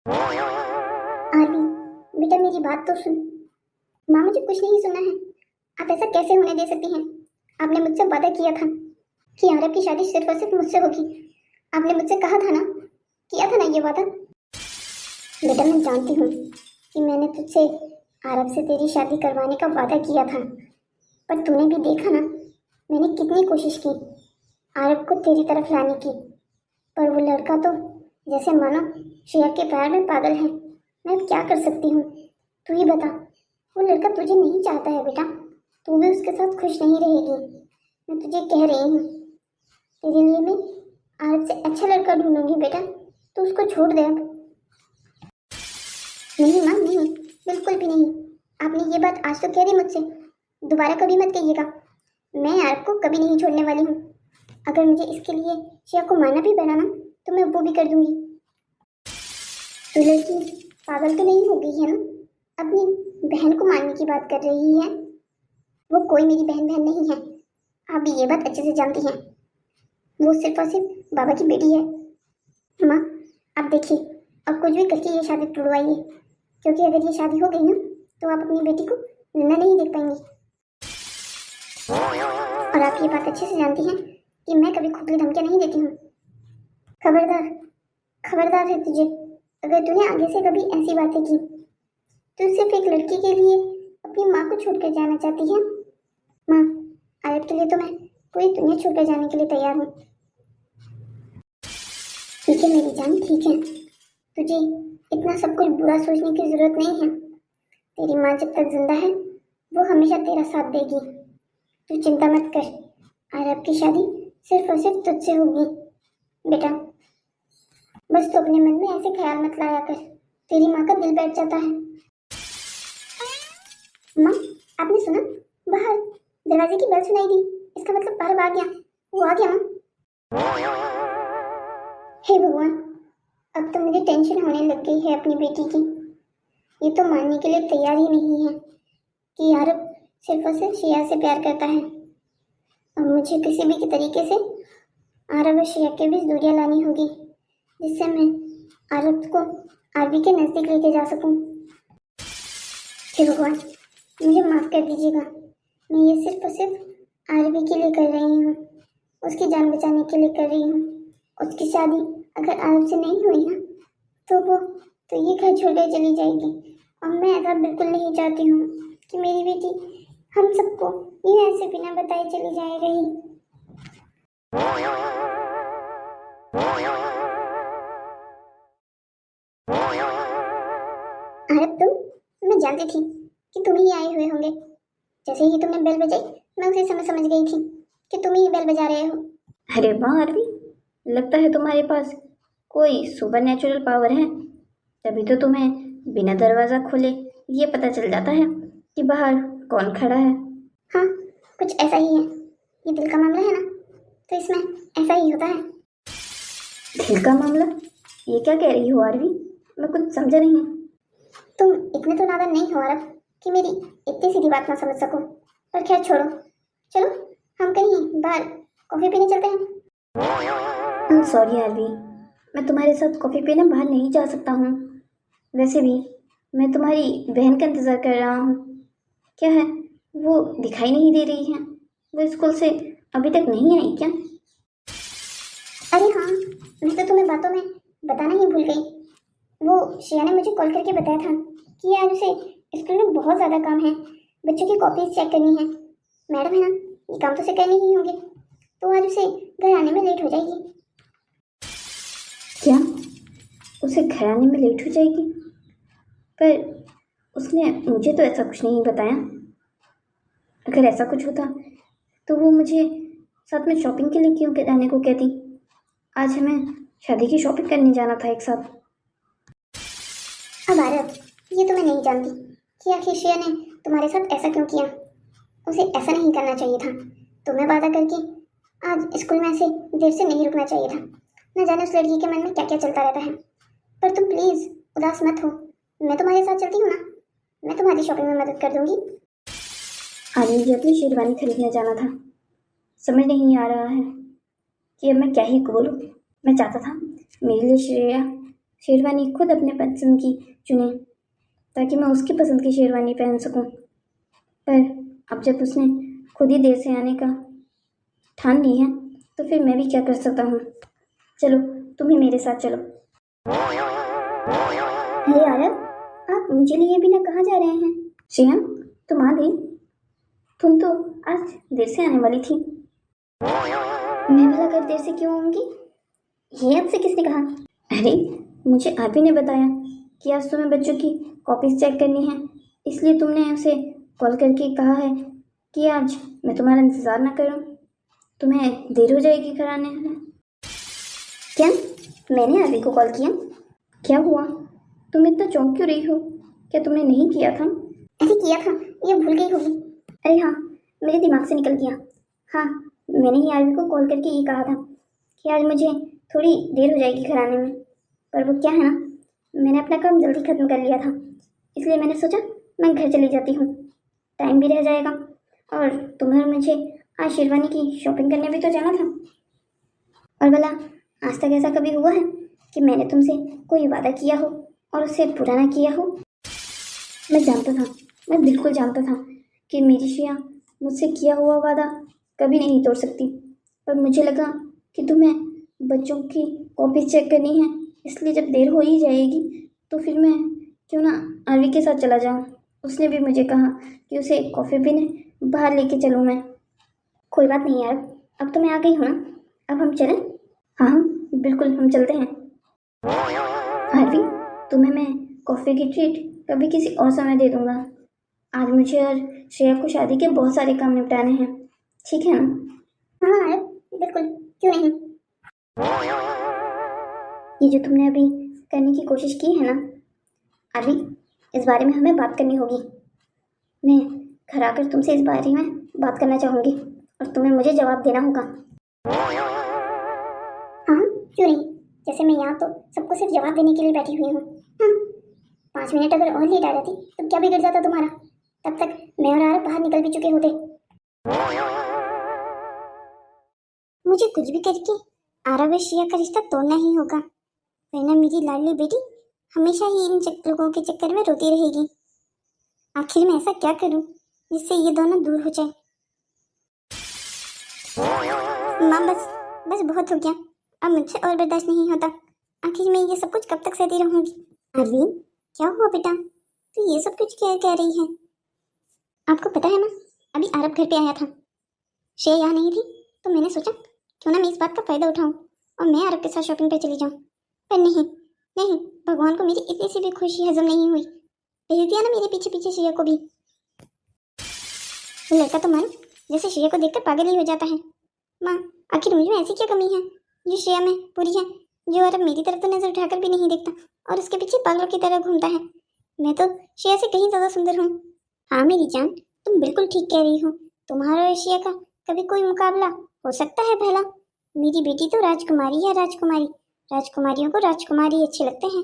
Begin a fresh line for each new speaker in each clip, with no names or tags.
RV, बेटा मेरी बात तो सुन। माँ मुझे कुछ नहीं सुनना है। आप ऐसा कैसे होने दे सकती हैं? आपने मुझसे वादा किया था कि आरव की शादी सिर्फ और सिर्फ मुझसे होगी। आपने मुझसे कहा था ना, किया था ना ये वादा। बेटा मैं जानती हूँ कि मैंने तुझसे आरव से तेरी शादी करवाने का वादा किया था, पर तूने भी देखा ना मैंने कितनी कोशिश की आरव को तेरी तरफ लाने की, पर वो लड़का तो जैसे मानो शेर के पैर में पागल है। मैं अब क्या कर सकती हूँ? तू ही बता। वो लड़का तुझे नहीं चाहता है बेटा, तू भी उसके साथ खुश नहीं रहेगी। मैं तुझे कह रही हूँ, तेरे लिए मैं आरव से अच्छा लड़का ढूंढूंगी बेटा, तू उसको छोड़ दे अब। नहीं माँ नहीं, बिल्कुल भी नहीं। आपने ये बात आज तो कह दी मुझसे, दोबारा कभी मत कहिएगा। मैं आरव को कभी नहीं छोड़ने वाली हूँ। अगर मुझे इसके लिए शेर को मारना भी पड़ा ना तो मैं वो भी कर दूंगी। तो लड़की पागल तो नहीं हो गई है ना, अपनी बहन को मारने की बात कर रही है? वो कोई मेरी बहन बहन नहीं है, आप भी ये बात अच्छे से जानती हैं। वो सिर्फ और सिर्फ बाबा की बेटी है। माँ आप देखिए, अब कुछ भी करके ये शादी तुड़वाइए, क्योंकि अगर ये शादी हो गई ना तो आप अपनी बेटी को जिंदा नहीं देख पाएंगी। और आप ये बात अच्छे से जानती हैं कि मैं कभी खुली धमकियां नहीं देती हूँ। खबरदार, खबरदार है तुझे, अगर तूने आगे से कभी ऐसी बातें की। तू सिर्फ एक लड़की के लिए अपनी माँ को छोड़कर जाना चाहती है। माँ आयत के लिए तो मैं पूरी दुनिया छोड़कर जाने के लिए तैयार हूँ। ठीक है मेरी जान, ठीक है। तुझे इतना सब कुछ बुरा सोचने की जरूरत नहीं है। तेरी माँ जब तक जिंदा है वो हमेशा तेरा साथ देगी। तू चिंता मत कर, आरब की शादी सिर्फ और सिर्फ तुझसे होगी बेटा। बस तू अपने मन में ऐसे ख्याल मत लाया कर, तेरी माँ का दिल बैठ जाता है। माँ आपने सुना? बाहर दरवाजे की बेल सुनाई दी, इसका मतलब बाहर आ गया। वो आ गया माँ। हे भगवान, अब तो मुझे टेंशन होने लग गई है अपनी बेटी की। ये तो मानने के लिए तैयार ही नहीं है कि यार सिर्फ और सिर्फ शिया से प्यार करता है। अब मुझे किसी भी तरीके से आरब और शिया के बीच दूरियां लानी होगी, जिससे मैं आरब को आरबी के नजदीक लेके जा सकूं। हे भगवान, मुझे माफ कर दीजिएगा। मैं ये सिर्फ और सिर्फ आरबी के लिए कर रही हूँ, उसकी जान बचाने के लिए कर रही हूँ। उसकी शादी अगर आरब से नहीं हुई ना तो वो तो ये घर छोड़कर चली जाएगी, और मैं ऐसा बिल्कुल नहीं चाहती हूँ कि मेरी बेटी हम सबको ये ऐसे बिना बताए चली जाए रही। आरब तुम, मैं जानती थी कि तुम ही आए हुए होंगे। जैसे ही तुमने बेल बजाई मैं उसी समय समझ गई थी कि तुम ही बेल बजा रहे हो।
अरे वाह अरवी, लगता है तुम्हारे पास कोई सुपर नेचुरल पावर है। तभी तो तुम्हें बिना दरवाज़ा खोले ये पता चल जाता है कि बाहर कौन खड़ा है।
हाँ कुछ ऐसा ही है, ये दिल का मामला है ना तो इसमें ऐसा ही होता है।
दिल का मामला? ये क्या कह रही हो आरवी, मैं कुछ समझा नहीं।
तुम इतने तो नादान नहीं हो अरब कि मेरी इतनी सीधी बात ना समझ सको। पर खैर छोड़ो, चलो हम कहीं बाहर कॉफी पीने चलते हैं।
सॉरी आरवी, मैं तुम्हारे साथ कॉफ़ी पीने बाहर नहीं जा सकता हूँ। वैसे भी मैं तुम्हारी बहन का इंतज़ार कर रहा हूँ। क्या है, वो दिखाई नहीं दे रही है? वो स्कूल से अभी तक नहीं आई क्या?
अरे हाँ, मैं तो तुम्हें बातों में बताना ही भूल गई। वो शिया ने मुझे कॉल करके बताया था कि आज उसे स्कूल में बहुत ज़्यादा काम है, बच्चों की कॉपीज चेक करनी है। मैडम है ना, ये काम तो उसे करने ही होंगे, तो आज उसे घर आने में लेट हो जाएगी।
क्या उसे घर आने में लेट हो जाएगी? पर उसने मुझे तो ऐसा कुछ नहीं बताया। अगर ऐसा कुछ होता तो वो मुझे साथ में शॉपिंग के लिए क्यों आने को कहती? आज हमें शादी की शॉपिंग करने जाना था एक साथ।
अब आरव, ये तो मैं नहीं जानती कि आखिर शिया ने तुम्हारे साथ ऐसा क्यों किया। उसे ऐसा नहीं करना चाहिए था। तुम्हें वादा करके आज स्कूल में ऐसे देर से नहीं रुकना चाहिए था। न जाने उस लड़की के मन में क्या क्या चलता रहता है। पर तुम प्लीज उदास मत हो, मैं तुम्हारे साथ चलती हूँ ना, मैं तुम्हारी शॉपिंग में मदद कर दूंगी।
आज मुझे अपनी शेरवानी खरीदने जाना था। समझ नहीं आ रहा है कि अब मैं क्या ही बोलूँ। मैं चाहता था मेरे लिए श्रेया शेरवानी खुद अपने पसंद की चुने ताकि मैं उसकी पसंद की शेरवानी पहन सकूं। पर अब जब उसने खुद ही देर से आने का ठान ली है तो फिर मैं भी क्या कर सकता हूँ। चलो तुम ही मेरे साथ चलो। अरे आरव, आप मुझे लिए बिना कहाँ जा रहे हैं? श्रेया, तुम आ गई? तुम तो आज देर से आने वाली थी। मैं भला कर देर से क्यों आऊंगी? ये आपसे किसने कहा? अरे मुझे आप ही ने बताया कि आज तुम्हें बच्चों की कॉपीज चेक करनी है, इसलिए तुमने उसे कॉल करके कहा है कि आज मैं तुम्हारा इंतज़ार ना करूं, तुम्हें देर हो जाएगी घर आने में। क्या मैंने अभी को कॉल किया? क्या हुआ, तुम इतना चौंक क्यों रही हो? क्या तुमने नहीं किया था?
अरे किया था, ये भूल गई होगी।
अरे हाँ, मेरे दिमाग से निकल गया। हाँ, मैंने ही आरवी को कॉल करके ये कहा था कि आज मुझे थोड़ी देर हो जाएगी घर आने में। पर वो क्या है ना, मैंने अपना काम जल्दी ख़त्म कर लिया था, इसलिए मैंने सोचा मैं घर चली जाती हूँ, टाइम भी रह जाएगा। और तुम्हें मुझे आज शेरवानी की शॉपिंग करने भी तो जाना था। और भला आज तक ऐसा कभी हुआ है कि मैंने तुमसे कोई वादा किया हो और उसे पूरा ना किया हो? मैं जानता था, मैं बिल्कुल जानता था कि मेरी श्रेया मुझसे किया हुआ वादा कभी नहीं तोड़ सकती। पर मुझे लगा कि तुम्हें बच्चों की कॉपी चेक करनी है, इसलिए जब देर हो ही जाएगी तो फिर मैं क्यों ना आरवी के साथ चला जाऊं। उसने भी मुझे कहा कि उसे कॉफ़ी पीने बाहर लेके चलूं मैं। कोई बात नहीं यार, अब तो मैं आ गई हूँ ना, अब हम चलें? हाँ हाँ बिल्कुल, हम चलते हैं। आरवी, तुम्हें मैं कॉफ़ी की ट्रीट कभी किसी और समय दे दूंगा। आज मुझे और श्रेया को शादी के बहुत सारे काम निपटाने हैं, ठीक है ना?
हाँ यार, बिल्कुल, क्यों नहीं।
ये जो तुमने अभी करने की कोशिश की है ना आरवी, इस बारे में हमें बात करनी होगी। मैं घर आकर तुमसे इस बारे में बात करना चाहूँगी और तुम्हें मुझे जवाब देना होगा।
हाँ क्यों नहीं, जैसे मैं यहाँ तो सबको सिर्फ जवाब देने के लिए बैठी हुई हूँ। हाँ, 5 मिनट अगर और लेट आ जाती तो क्या बिगड़ जाता तुम्हारा? तब तक मैं और आरव बाहर निकल भी चुके होते। मुझे कुछ भी करके आरव और श्रेया का रिश्ता तोड़ना ही होगा, वरना मेरी लाडली बेटी हमेशा ही इन लोगों के चक्कर में रोती रहेगी। आखिर मैं ऐसा क्या करूं जिससे ये दोनों दूर हो जाए? माँ बस बस बहुत हो गया, अब मुझसे और बर्दाश्त नहीं होता। आखिर मैं ये सब कुछ कब तक सहती रहूंगी? अरविंद, क्या हुआ बेटा, तू ये सब कुछ क्या कह रही है? आपको पता है ना, अभी आरव घर पे आया था, श्रेया यहाँ नहीं थी, तो मैंने सोचा क्यों ना मैं इस बात का फायदा उठाऊं और मैं आरव के साथ शॉपिंग पे चली जाऊं। पर नहीं नहीं, भगवान को मेरी इतनी सी भी खुशी हजम नहीं हुई, भेज दिया ना मेरे पीछे पीछे श्रेया को भी। वो लड़का तो मानो जैसे श्रेया को देखकर पागल ही हो जाता है। माँ, आखिर मुझ में ऐसी क्या कमी है जो श्रेया में पूरी है, जो आरव मेरी तरफ तो नजर उठाकर भी नहीं देखता और उसके पीछे पागलों की तरह घूमता है? मैं तो श्रेया से कहीं ज्यादा सुंदर हूँ। हाँ मेरी जान, तुम बिल्कुल ठीक कह रही हो, तुम्हारा और श्रेया का कभी कोई मुकाबला हो सकता है भला? मेरी बेटी तो राजकुमारी है, राजकुमारी। राजकुमारियों को राजकुमारी अच्छे लगते हैं।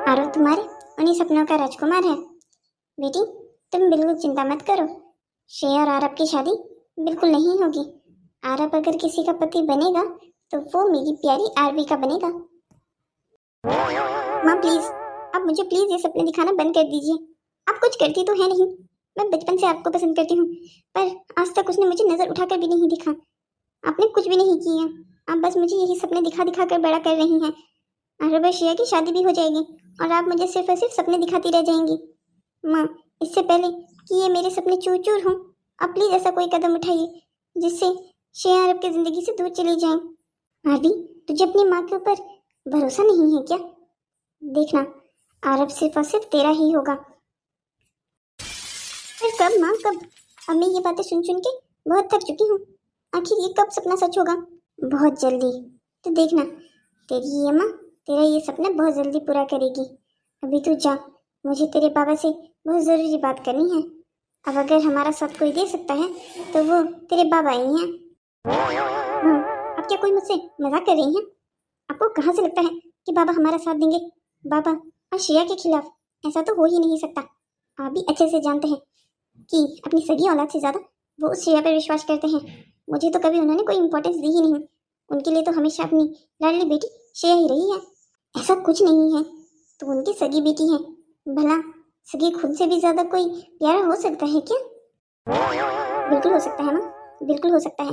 आरव तुम्हारे उन्हीं सपनों का राजकुमार है। बेटी तुम बिल्कुल चिंता मत करो, श्रेया और आरव की शादी बिल्कुल नहीं होगी। आरव अगर किसी का पति बनेगा तो वो मेरी प्यारी आरवी का बनेगा। माँ प्लीज, आप मुझे प्लीज ये सपने दिखाना बंद कर दीजिए। आप कुछ करती तो है नहीं, मैं बचपन से आपको पसंद करती हूँ, पर आज तक उसने मुझे नजर उठाकर भी नहीं दिखा। आपने कुछ भी नहीं किया, आप बस मुझे यही सपने दिखा दिखा कर बड़ा कर रही हैं। आरव और श्रेया की शादी भी हो जाएगी और आप मुझे सिर्फ और सिर्फ सपने दिखाती रह जाएंगी। माँ, इससे पहले कि ये मेरे सपने चूर चूर हों, आप प्लीज ऐसा कोई कदम उठाइए जिससे श्रेया आरव की जिंदगी से दूर चली जाए। आरवी, तुझे अपनी माँ के ऊपर भरोसा नहीं है क्या? देखना, आरव सिर्फ और सिर्फ तेरा ही होगा। फिर कब माँ, कब? अब मैं ये बातें सुन सुन के बहुत थक चुकी हूँ। आखिर ये कब सपना सच होगा? बहुत जल्दी, तो देखना तेरी ये माँ तेरा ये सपना बहुत जल्दी पूरा करेगी। अभी तू जा, मुझे तेरे पापा से बहुत ज़रूरी बात करनी है। अब अगर हमारा साथ कोई दे सकता है तो वो तेरे बाबा ही हैं। हाँ, अब क्या कोई मुझसे मजाक कर रही हैं? आपको कहाँ से लगता है कि बाबा हमारा साथ देंगे? बाबा और श्रेया के खिलाफ ऐसा तो हो ही नहीं सकता। आप भी अच्छे से जानते हैं कि अपनी सगी औलाद से ज़्यादा वो उस श्रेया पर विश्वास करते हैं। मुझे तो कभी उन्होंने कोई इंपॉर्टेंस दी ही नहीं, उनके लिए तो हमेशा अपनी लाडली बेटी श्रेया ही रही है। ऐसा कुछ नहीं है, तो उनकी सगी बेटी है। भला सगी खुद से भी ज्यादा कोई प्यारा हो सकता है क्या? बिल्कुल हो सकता है माँ, बिल्कुल हो सकता है।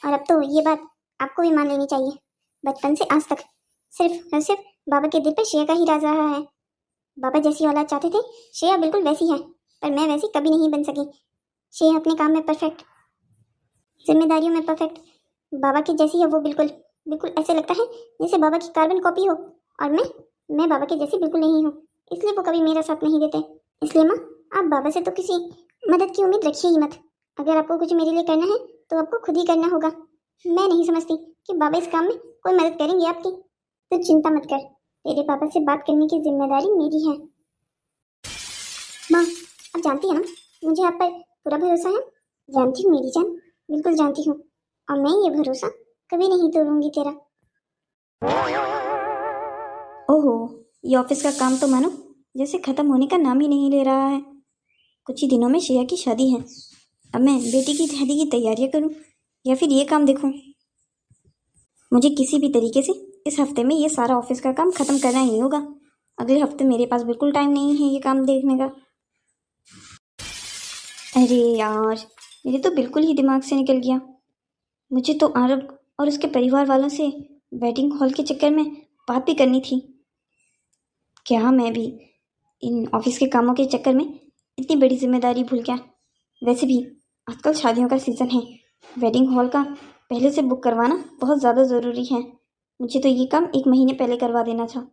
और अब तो ये बात आपको भी मान लेनी चाहिए। बचपन से आज तक सिर्फ और सिर्फ बाबा के दिल पर श्रेया का ही राज रहा है। बाबा जैसी औलाद चाहते थे, श्रेया बिल्कुल वैसी है, पर मैं वैसी कभी नहीं बन सकी। श्रेया अपने काम में परफेक्ट, जिम्मेदारियों में परफेक्ट, बाबा की जैसी है वो। बिल्कुल बिल्कुल ऐसे लगता है जैसे बाबा की कार्बन कॉपी हो। और मैं बाबा के जैसी बिल्कुल नहीं हूँ, इसलिए वो कभी मेरा साथ नहीं देते। इसलिए माँ, आप बाबा से तो किसी मदद की उम्मीद रखिए ही मत। अगर आपको कुछ मेरे लिए करना है तो आपको खुद ही करना होगा। मैं नहीं समझती कि बाबा इस काम में कोई मदद करेंगे आपकी। तो चिंता मत कर, तेरे पापा से बात करने की जिम्मेदारी मेरी है। माँ, आप जानती है ना, मुझे आप पर पूरा भरोसा है। जानती हूँ मेरी जान, बिल्कुल जानती हूँ। और मैं ये भरोसा कभी नहीं तोड़ूंगी तेरा।
ओहो, ये ऑफिस का काम तो मानो जैसे ख़त्म होने का नाम ही नहीं ले रहा है। कुछ ही दिनों में श्रेया की शादी है। अब मैं बेटी की शादी की तैयारियां करूं या फिर ये काम देखूं? मुझे किसी भी तरीके से इस हफ्ते में ये सारा ऑफिस का काम ख़त्म करना ही होगा। अगले हफ्ते मेरे पास बिल्कुल टाइम नहीं है ये काम देखने का। अरे यार, मेरे तो बिल्कुल ही दिमाग से निकल गया। मुझे तो आरब और उसके परिवार वालों से वेडिंग हॉल के चक्कर में बात भी करनी थी। क्या मैं भी इन ऑफिस के कामों के चक्कर में इतनी बड़ी जिम्मेदारी भूल गया। वैसे भी आजकल शादियों का सीज़न है, वेडिंग हॉल का पहले से बुक करवाना बहुत ज़्यादा ज़रूरी है। मुझे तो ये काम 1 महीने पहले करवा देना था,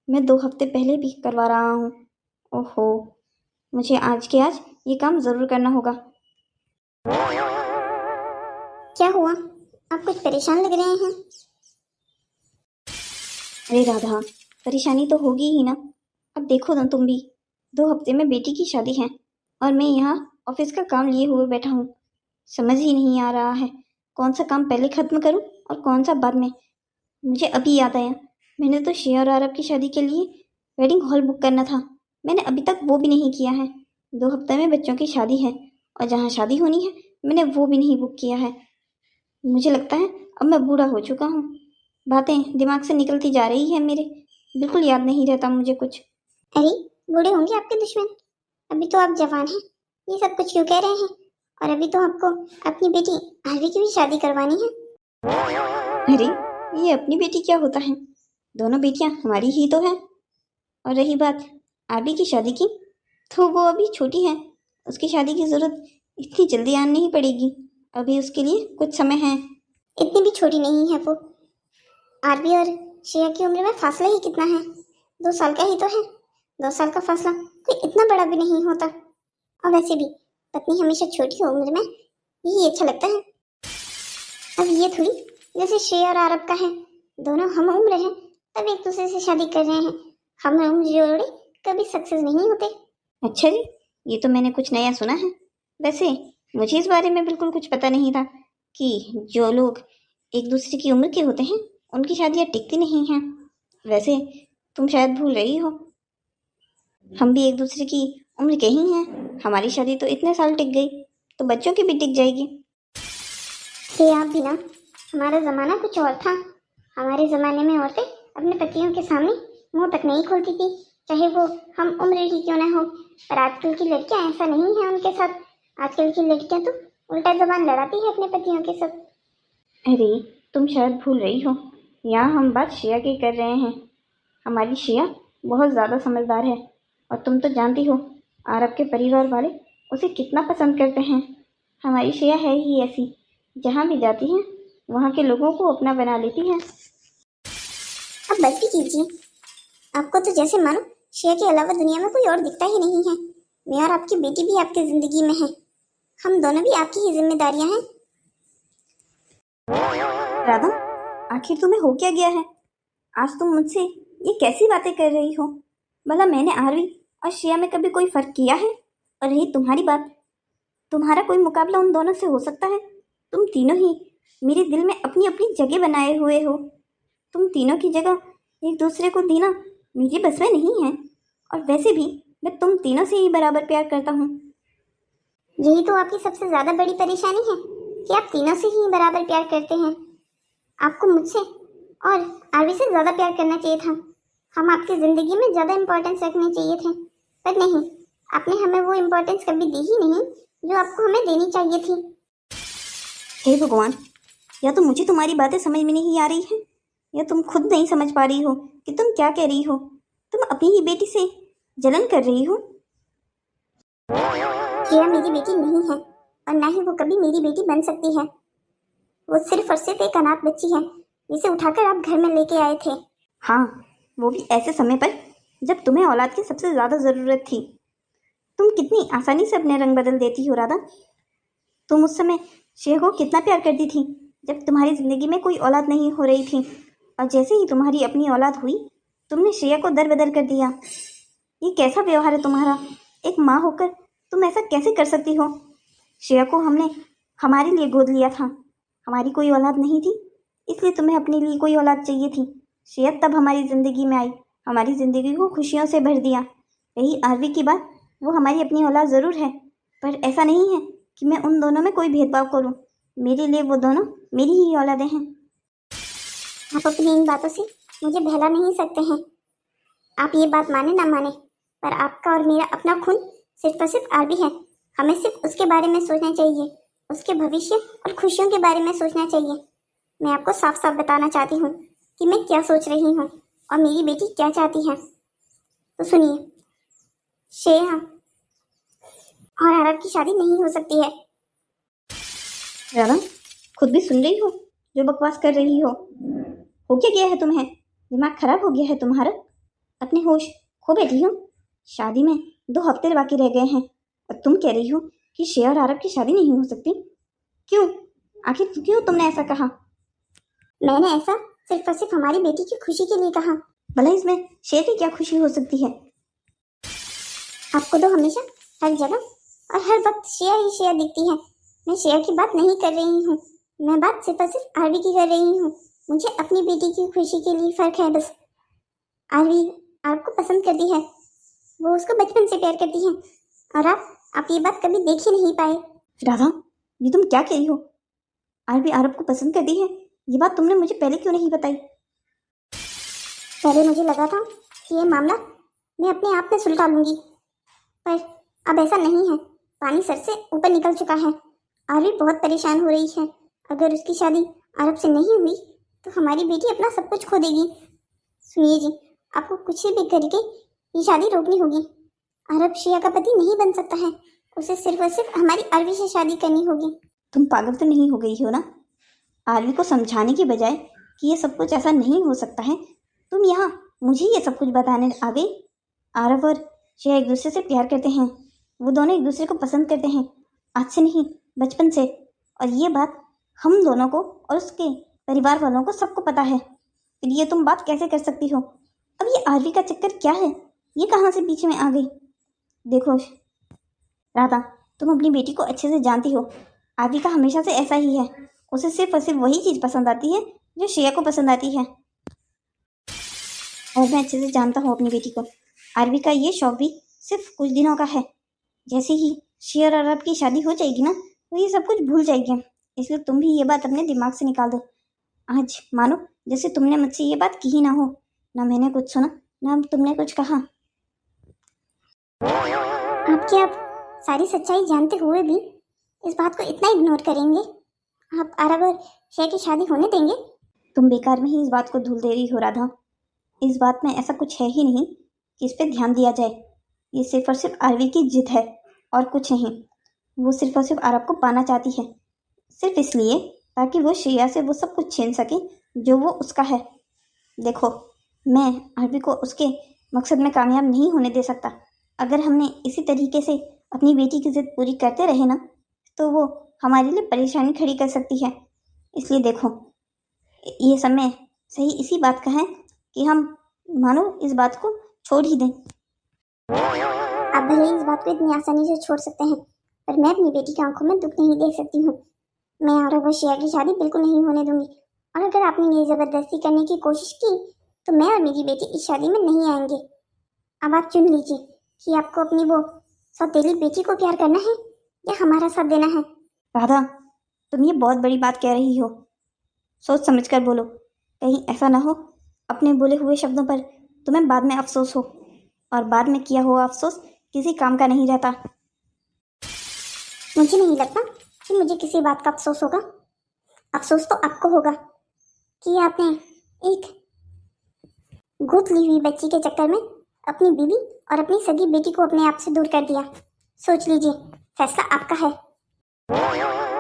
मैं 2 हफ्ते पहले भी करवा रहा हूँ। ओहो, मुझे आज के आज ये काम ज़रूर करना होगा।
क्या हुआ, आप कुछ परेशान लग रहे हैं?
अरे राधा, परेशानी तो होगी ही ना। अब देखो ना तुम भी, 2 हफ्ते में बेटी की शादी है और मैं यहाँ ऑफिस का काम लिए हुए बैठा हूँ। समझ ही नहीं आ रहा है कौन सा काम पहले ख़त्म करूँ और कौन सा बाद में। मुझे अभी याद आया, मैंने तो श्रेया और आरब की शादी के लिए वेडिंग हॉल बुक करना था। मैंने अभी तक वो भी नहीं किया है। 2 हफ्ते में बच्चों की शादी है और जहाँ शादी होनी है मैंने वो भी नहीं बुक किया है। मुझे लगता है अब मैं बूढ़ा हो चुका हूँ, बातें दिमाग से निकलती जा रही है मेरे, बिल्कुल याद नहीं रहता मुझे कुछ।
अरे, बूढ़े होंगे आपके दुश्मन, अभी तो आप जवान हैं। ये सब कुछ क्यों कह रहे हैं? और अभी तो आपको अपनी बेटी आरवी की भी शादी करवानी है।
अरे, ये अपनी बेटी क्या होता है, दोनों बेटियां हमारी ही तो हैं। और रही बात आरबी की शादी की, तो वो अभी छोटी है, उसकी शादी की ज़रूरत इतनी जल्दी आनी नहीं पड़ेगी। अभी उसके लिए कुछ समय है।
इतनी भी छोटी नहीं है वो। आरवी और श्रेया की उम्र में फासला ही कितना है? 2 साल का ही तो है। 2 साल का फासला कोई इतना बड़ा भी नहीं होता। और वैसे भी पत्नी हमेशा छोटी उम्र में यही अच्छा लगता है। अब ये थोड़ी जैसे श्रेया और आरब का है, दोनों हम उम्र हैं तब एक दूसरे से शादी कर रहे हैं। हम उम्र जोड़े कभी सक्सेस नहीं होते।
अच्छा जी, ये तो मैंने कुछ नया सुना है। वैसे मुझे इस बारे में बिल्कुल कुछ पता नहीं था कि जो लोग एक दूसरे की उम्र के होते हैं उनकी शादियाँ टिकती नहीं हैं। वैसे तुम शायद भूल रही हो, हम भी एक दूसरे की उम्र के ही हैं। हमारी शादी तो इतने साल टिक गई, तो बच्चों की भी टिक जाएगी।
हे आप भी ना, हमारा ज़माना कुछ और था। हमारे ज़माने में औरतें अपने पतियों के सामने मुंह तक नहीं खोलती थी, चाहे वो हम उम्र ही क्यों ना हो। पर आजकल की लड़कियां ऐसा नहीं है उनके साथ। आजकल की लड़कियां तो उल्टा जबान लड़ाती है अपने पतियों के साथ।
अरे, तुम शायद भूल रही हो, यहाँ हम बात श्रेया की कर रहे हैं। हमारी श्रेया बहुत ज़्यादा समझदार है और तुम तो जानती हो आरब के परिवार वाले उसे कितना पसंद करते हैं। हमारी श्रेया है ही ऐसी, जहाँ भी जाती है वहाँ के लोगों को अपना बना लेती है।
अब बस भी कीजिए, आपको तो जैसे मानो श्रेया के अलावा दुनिया में कोई और दिखता ही नहीं है। मैं और आपकी बेटी भी आपकी जिंदगी में है, हम दोनों भी आपकी ही जिम्मेदारियां हैं।
राधा, आखिर तुम्हें हो क्या गया है? आज तुम मुझसे ये कैसी बातें कर रही हो? भला मैंने आरवी और श्रेया में कभी कोई फ़र्क किया है? और रही तुम्हारी बात, तुम्हारा कोई मुकाबला उन दोनों से हो सकता है? तुम तीनों ही मेरे दिल में अपनी अपनी जगह बनाए हुए हो। तुम तीनों की जगह एक दूसरे को देना मेरी बस में नहीं है। और वैसे भी मैं तुम तीनों से ही बराबर प्यार करता हूँ।
यही तो आपकी सबसे ज्यादा बड़ी परेशानी है कि आप तीनों से ही बराबर प्यार करते हैं। आपको मुझसे और आरवी से ज़्यादा प्यार करना चाहिए था। हम आपकी ज़िंदगी में ज़्यादा इम्पोर्टेंस रखने चाहिए थे, पर नहीं, आपने हमें वो इम्पोर्टेंस कभी दी ही नहीं जो आपको हमें देनी चाहिए थी।
हे भगवान, या तो मुझे तुम्हारी बातें समझ में नहीं आ रही है, या तुम खुद नहीं समझ पा रही हो कि तुम क्या कह रही हो। तुम अपनी ही बेटी से जलन कर रही हो।
श्रेया मेरी बेटी नहीं है और ना ही वो कभी मेरी बेटी बन सकती है। वो सिर्फ और सिर्फ एक अनाथ बच्ची है जिसे उठाकर आप घर में लेके आए थे।
हाँ, वो भी ऐसे समय पर जब तुम्हें औलाद की सबसे ज़्यादा ज़रूरत थी। तुम कितनी आसानी से अपने रंग बदल देती हो राधा। तुम उस समय श्रेया को कितना प्यार करती थी जब तुम्हारी ज़िंदगी में कोई औलाद नहीं हो रही थी, और जैसे ही तुम्हारी अपनी औलाद हुई तुमने श्रेया को दर बदर कर दिया। ये कैसा व्यवहार है तुम्हारा? एक माँ होकर तुम ऐसा कैसे कर सकती हो? श्रेया को हमने हमारे लिए गोद लिया था, हमारी कोई औलाद नहीं थी, इसलिए तुम्हें अपने लिए कोई औलाद चाहिए थी। श्रेया तब हमारी ज़िंदगी में आई, हमारी ज़िंदगी को खुशियों से भर दिया। रही आरवी की बात, वो हमारी अपनी औलाद ज़रूर है, पर ऐसा नहीं है कि मैं उन दोनों में कोई भेदभाव करूं। मेरे लिए वो दोनों मेरी ही औलादें हैं।
आप अपनी इन बातों से मुझे बहला नहीं सकते हैं। आप ये बात माने ना माने, पर आपका और मेरा अपना खून सिर्फ और सिर्फ आरवी है। हमें सिर्फ उसके बारे में सोचना चाहिए, उसके भविष्य और खुशियों के बारे में सोचना चाहिए। मैं आपको साफ साफ बताना चाहती हूँ कि मैं क्या सोच रही हूँ और मेरी बेटी क्या चाहती है। तो सुनिए, श्रेया और आरव की शादी नहीं हो सकती है।
राधा, खुद भी सुन रही हो जो बकवास कर रही हो? क्या गया है तुम्हें? दिमाग खराब हो गया है तुम्हारा? अपने होश खो बैठी हो। शादी में 2 हफ्ते बाकी रह गए हैं और तुम कह रही हो कि श्रेया और आरव की शादी नहीं हो सकती। क्यों? आखिर क्यों तुमने ऐसा कहा?
मैंने ऐसा सिर्फ और सिर्फ हमारी बेटी की खुशी के लिए कहा।
भला इसमें श्रेया की क्या खुशी हो सकती है?
आपको तो हमेशा हर जगह और हर वक्त श्रेया ही श्रेया दिखती है। मैं श्रेया की बात नहीं कर रही हूँ, मैं बात सिर्फ और सिर्फ आरवी की कर रही हूँ। मुझे अपनी बेटी की खुशी के लिए फर्क है बस। आरवी आपको पसंद करती है, वो उसको बचपन से प्यार करती है, और आप ये बात कभी देख ही नहीं पाए।
राधा, ये तुम क्या कह रही हो? आरवी आरव को पसंद करती है, ये बात तुमने मुझे पहले क्यों नहीं बताई?
पहले मुझे लगा था कि ये मामला मैं अपने आप में सुलझा लूंगी, पर अब ऐसा नहीं है। पानी सर से ऊपर निकल चुका है। आरवी बहुत परेशान हो रही है। अगर उसकी शादी आरव से नहीं हुई तो हमारी बेटी अपना सब कुछ खो देगी। सुनिए जी, आपको कुछ भी करके ये शादी रोकनी होगी। आरव श्रेया का पति नहीं बन सकता है, उसे सिर्फ और सिर्फ हमारी आरवी से शादी करनी होगी।
तुम पागल तो नहीं हो गई हो ना? आरवी को समझाने की बजाय कि ये सब कुछ ऐसा नहीं हो सकता है, तुम यहाँ मुझे ये सब कुछ बताने आ गई। आरव और श्रेया एक दूसरे से प्यार करते हैं, वो दोनों एक दूसरे को पसंद करते हैं, आज से नहीं बचपन से। और ये बात हम दोनों को और उसके परिवार वालों को सबको पता है। फिर ये तुम बात कैसे कर सकती हो? अब ये आरवी का चक्कर क्या है? ये कहाँ से बीच में आ गई? देखो राधा, तुम अपनी बेटी को अच्छे से जानती हो। आरवी का हमेशा से ऐसा ही है, उसे सिर्फ और सिर्फ वही चीज़ पसंद आती है जो श्रेया को पसंद आती है। और मैं अच्छे से जानता हूँ अपनी बेटी को। आरवी का ये शौक भी सिर्फ कुछ दिनों का है। जैसे ही श्रेया और आरव की शादी हो जाएगी ना, तो ये सब कुछ भूल जाएगी। इसलिए तुम भी ये बात अपने दिमाग से निकाल दो। आज मानो जैसे तुमने मुझसे ये बात की ही ना हो, ना मैंने कुछ सुना ना तुमने कुछ कहा।
आप सारी सच्चाई जानते हुए भी इस बात को इतना इग्नोर करेंगे? आप आरव और श्रेया की शादी होने देंगे?
तुम बेकार में ही इस बात को धुल दे रही हो राधा। इस बात में ऐसा कुछ है ही नहीं कि इस पर ध्यान दिया जाए। ये सिर्फ और सिर्फ आरवी की जिद है और कुछ नहीं। वो सिर्फ और सिर्फ आरव को पाना चाहती है, सिर्फ इसलिए ताकि वो श्रेया से वो सब कुछ छीन सके जो वो उसका है। देखो, मैं आरवी को उसके मकसद में कामयाब नहीं होने दे सकता। अगर हमने इसी तरीके से अपनी बेटी की जिद पूरी करते रहे ना, तो वो हमारे लिए परेशानी खड़ी कर सकती है। इसलिए देखो, ये समय सही इसी बात का है कि हम मानो इस बात को छोड़ ही दें।
आप भले ही इस बात को इतनी आसानी से छोड़ सकते हैं, पर मैं अपनी बेटी की आंखों में दुख नहीं देख सकती हूँ। मैं आरव और श्रेया की शादी बिल्कुल नहीं होने दूंगी, और अगर आपने ये जबरदस्ती करने की कोशिश की तो मैं और मेरी बेटी इस शादी में नहीं आएंगे। अब आप चुन लीजिए कि आपको अपनी वो सौतेली बेटी को प्यार करना है या हमारा साथ देना है।
राधा, तुम ये बहुत बड़ी बात कह रही हो, सोच समझ कर बोलो। कहीं ऐसा ना हो अपने बोले हुए शब्दों पर तुम्हें बाद में अफसोस हो, और बाद में किया हुआ अफसोस किसी काम का नहीं रहता।
मुझे नहीं लगता कि मुझे किसी बात का अफसोस होगा। अफसोस तो आपको होगा कि आपने एक गोद ली हुई बच्ची के चक्कर में अपनी बीवी और अपनी सगी बेटी को अपने आप से दूर कर दिया। सोच लीजिए, फैसला आपका है।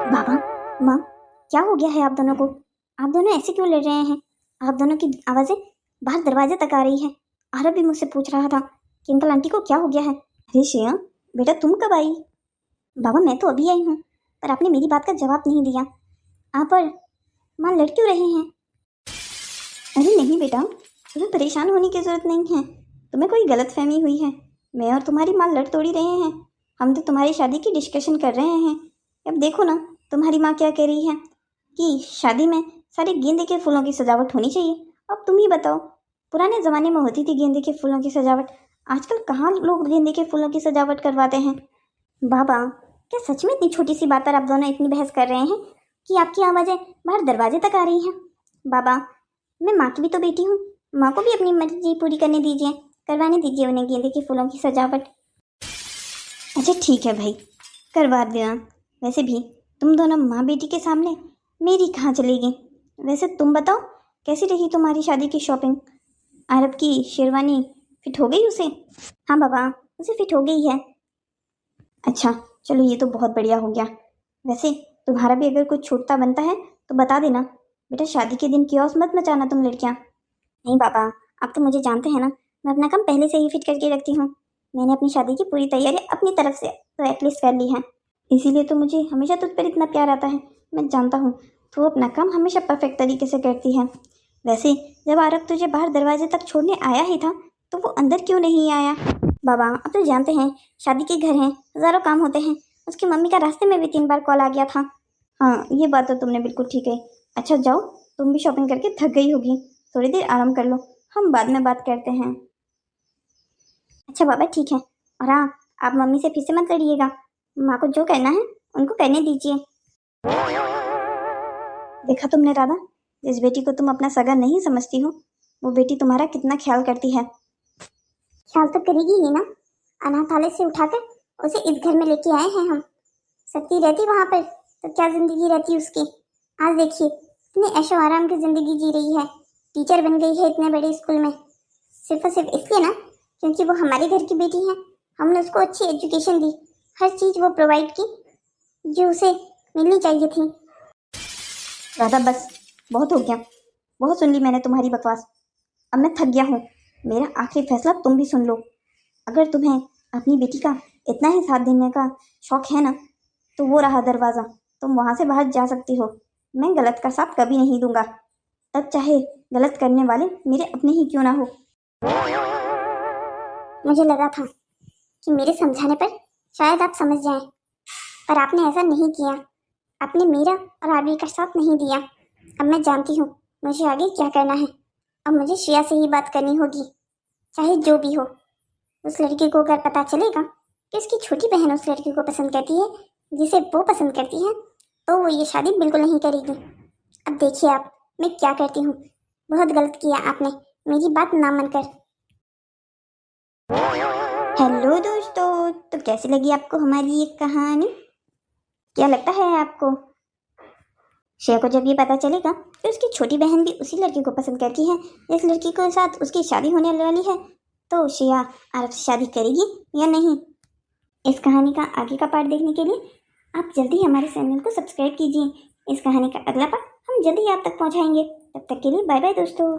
बाबा, माँ, क्या हो गया है आप दोनों को? आप दोनों ऐसे क्यों लड़ रहे हैं? आप दोनों की आवाज़ें बाहर दरवाजे तक आ रही है। आरव भी मुझसे पूछ रहा था कि अंकल आंटी को क्या हो गया है। अरे श्रेया, बेटा तुम कब आई? बाबा मैं तो अभी आई हूँ, पर आपने मेरी बात का जवाब नहीं दिया। आप और माँ लड़ क्यों रहे हैं? अरे नहीं बेटा, तुम्हें परेशान होने की ज़रूरत नहीं है। तुम्हें कोई गलतफहमी हुई है। मैं और तुम्हारी माँ लड़ तोड़ी रहे हैं। हम तो तुम्हारी शादी की डिस्कशन कर रहे हैं। अब देखो ना तुम्हारी माँ क्या कह रही है कि शादी में सारे गेंदे के फूलों की सजावट होनी चाहिए। अब तुम ही बताओ, पुराने ज़माने में होती थी गेंदे के फूलों की सजावट, आजकल कहाँ लोग गेंदे के फूलों की सजावट करवाते हैं? बाबा, क्या सच में इतनी छोटी सी बात पर आप दोनों इतनी बहस कर रहे हैं कि आपकी आवाज़ें बाहर दरवाजे तक आ रही हैं? बाबा, मैं माँ की भी तो बेटी हूँ, माँ को भी अपनी मर्जी पूरी करने दीजिए, करवाने दीजिए उन्हें गेंदे के फूलों की सजावट। अच्छा ठीक है भाई, करवा देना। वैसे भी तुम दोनों माँ बेटी के सामने मेरी कहाँ चलेगी? वैसे तुम बताओ, कैसी रही तुम्हारी शादी की शॉपिंग? आरब की शेरवानी फिट हो गई उसे? हाँ बाबा, उसे फिट हो गई है। अच्छा चलो, ये तो बहुत बढ़िया हो गया। वैसे तुम्हारा भी अगर कुछ छूटता बनता है तो बता देना। बेटा शादी के दिन कियोस मत मचाना तुम लड़कियाँ। नहीं बाबा, आप तो मुझे जानते हैं ना, मैं अपना काम पहले से ही फिट करके रखती हूँ। मैंने अपनी शादी की पूरी तैयारी अपनी तरफ से तो एटलीस्ट कर ली है, इसीलिए तो मुझे हमेशा तुझ पर इतना प्यार आता है। मैं जानता हूँ तू अपना काम हमेशा परफेक्ट तरीके से करती है। वैसे जब आरब तुझे बाहर दरवाजे तक छोड़ने आया ही था तो वो अंदर क्यों नहीं आया? बाबा आप तो जानते हैं, शादी के घर हैं, हज़ारों काम होते हैं। उसकी मम्मी का रास्ते में भी 3 बार कॉल आ गया था। हाँ ये बात तो तुमने बिल्कुल ठीक है। अच्छा जाओ, तुम भी शॉपिंग करके थक गई होगी, थोड़ी देर आराम कर लो, हम बाद में बात करते हैं। अच्छा बाबा ठीक है, और हाँ आप मम्मी से फिर से मत लड़िएगा। माँ को जो करना है उनको करने दीजिए। देखा तुमने राधा, जिस बेटी को तुम अपना सगा नहीं समझती हो वो बेटी तुम्हारा कितना ख्याल करती है।
ख्याल तो करेगी ही ना, अनाथालय से उठाकर उसे इस घर में लेके आए हैं हम। सती रहती वहां पर तो क्या जिंदगी रहती उसकी। आज देखिए इतनी ऐशो आराम की जिंदगी जी रही है, टीचर बन गई है इतने बड़े स्कूल में, सिर्फ और सिर्फ इसलिए ना क्योंकि वो हमारे घर की बेटी है। हमने उसको अच्छी एजुकेशन दी, हर चीज़ वो प्रोवाइड की जो उसे मिलनी चाहिए थी।
राधा बस, बहुत हो गया, बहुत सुन ली मैंने तुम्हारी बकवास। अब मैं थक गया हूँ। मेरा आखिरी फैसला तुम भी सुन लो। अगर तुम्हें अपनी बेटी का इतना ही साथ देने का शौक है ना, तो वो रहा दरवाज़ा, तुम वहाँ से बाहर जा सकती हो। मैं गलत का साथ कभी नहीं दूंगा, तब चाहे गलत करने वाले मेरे अपने ही क्यों ना हो।
मुझे लगा था कि मेरे समझाने पर शायद आप समझ जाएं, पर आपने ऐसा नहीं किया। आपने मेरा और आबिर का साथ नहीं दिया। अब मैं जानती हूँ मुझे आगे क्या करना है। अब मुझे श्रेया से ही बात करनी होगी, चाहे जो भी हो। उस लड़की को अगर पता चलेगा कि उसकी छोटी बहन उस लड़की को पसंद करती है जिसे वो पसंद करती है, तो वो ये शादी बिल्कुल नहीं करेगी। अब देखिए आप, मैं क्या करती हूँ। बहुत गलत किया आपने मेरी बात ना मानकर।
हेलो दोस्तों, तो कैसी लगी आपको हमारी ये कहानी? क्या लगता है आपको? श्रेया को जब ये पता चलेगा कि उसकी छोटी बहन भी उसी लड़की को पसंद करती है जिस लड़की के साथ उसकी शादी होने वाली है, तो श्रेया आरव से शादी करेगी या नहीं? इस कहानी का आगे का पार्ट देखने के लिए आप जल्दी हमारे चैनल को सब्सक्राइब कीजिए। इस कहानी का अगला पार्ट हम जल्दी आप तक पहुंचाएंगे। तब तक के लिए बाय बाय दोस्तों।